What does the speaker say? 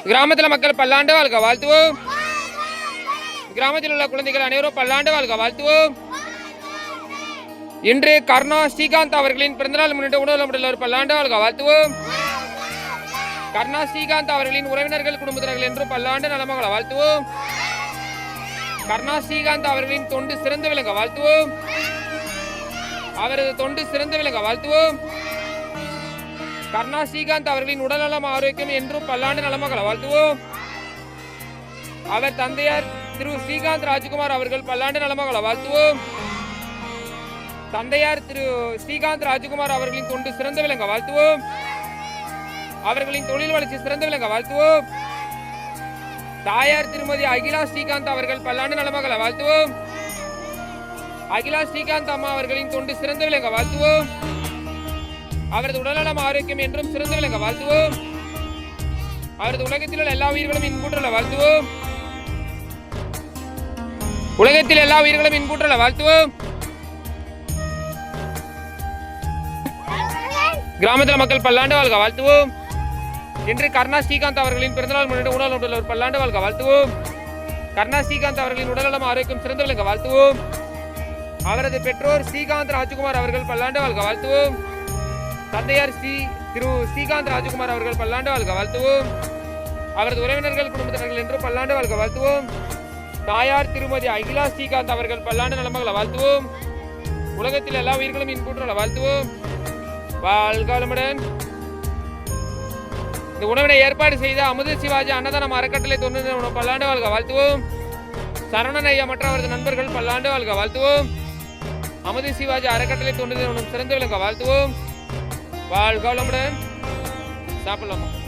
கிராமத்தில் மக்கள் பல்லாண்டு வாழ்க வாழ்த்துவோம். கிராமத்தில் உள்ள குழந்தைகள் அனைவரும் பல்லாண்டு வாழ்க வாழ்த்துவோம். இன்று கர்ணா ஸ்ரீகாந்த் அவர்களின் பிறந்தநாள் முன்னிட்டு உணவு பல்லாண்டு வாழ்க வாழ்த்துவோம். கர்ணா ஸ்ரீகாந்த் அவர்களின் உறவினர்கள் குடும்பத்தினர்கள் என்றும் பல்லாண்டு நலமகளை வாழ்த்துவோம். கர்ணா ஸ்ரீகாந்த் அவர்களின் தொண்டு சிறந்து விளங்க வாழ்த்துவோம். அவரது தொண்டு சிறந்து விளங்க வாழ்த்துவோம். கர்ணா ஸ்ரீகாந்த் அவர்களின் உடல்நலம் ஆரோக்கியம் என்றும் பல்லாண்டு நலமகளை வாழ்த்துவோம். அவர் தந்தையார் திரு ஸ்ரீகாந்த் ராஜ்குமார் அவர்கள் பல்லாண்டு நலமகளை வாழ்த்துவோம். தந்தையார் திரு ஸ்ரீகாந்த் ராஜ்குமார் அவர்களின் தொண்டு சிறந்து விளங்க வாழ்த்துவோம். அவர்களின் தொழில் வளர்ச்சி சிறந்து விளங்க வாழ்த்துவோம். தாயார் திருமதி அகிலா ஸ்ரீகாந்த் அவர்கள் பல்லாண்டு நலமகளை வாழ்த்துவோம். அகிலா ஸ்ரீகாந்த் அம்மா அவர்களின் தொண்டு சிறந்து விளங்க வாழ்த்துவோம். அவரது உடல்நலம் ஆரோக்கியம் என்றும் சிறந்து விளங்க வாழ்த்துவோம். அவரது உலகத்தில் உள்ள எல்லா உயிர்களும் இன்புற்றுள்ள வாழ்த்துவோம். உலகத்தில் எல்லா உயிர்களும் இன்புற்றுள்ள வாழ்த்துவோம். கிராமத்தில் மக்கள் பல்லாண்டு வாழ்க வாழ்த்துவோம். இன்று கர்ணா ஸ்ரீகாந்த் அவர்களின் பிறந்தநாள் முன்னிட்டு உணவு பல்லாண்டு வாழ்க வாழ்த்துவோம். கர்ணா ஸ்ரீகாந்த் அவர்களின் உடல்நலம் ஆரோக்கியம் சிறந்து விளங்க வாழ்த்துவோம். அவரது பெற்றோர் ஸ்ரீகாந்த் ராஜ்குமார் அவர்கள் பல்லாண்டு வாழ்க வாழ்த்துவோம். தந்தையார் திரு ஸ்ரீகாந்த் ராஜ்குமார் அவர்கள் பல்லாண்டு வாழ்க வாழ்த்துவோம். அவரது உறவினர்கள் குடும்பத்தினர்கள் என்று பல்லாண்டு வாழ்க வாழ்த்துவோம். தாயார் திருமதி அகிலா ஸ்ரீகாந்த் அவர்கள் பல்லாண்டு நலமகளை வாழ்த்துவோம். உலகத்தில் எல்லா உயிர்களும் இன்புற்றுள்ள வாழ்த்துவோம். வாழ்க வளமுடன். இந்த உணவினை ஏற்பாடு செய்த அமுத சிவாஜி அன்னதானம் அறக்கட்டளை தொண்டு பல்லாண்டு வாழ்க வாழ்த்துவோம். சரவணன் ஐயா மற்றும் அவரது நண்பர்கள் பல்லாண்டு வாழ்க வாழ்த்துவோம். அமுத சிவாஜி அறக்கட்டளை தொண்டு சிறந்து விளங்க வாழ்த்துவோம். வாழ்க வளமுடன். சாப்பிடலாமா?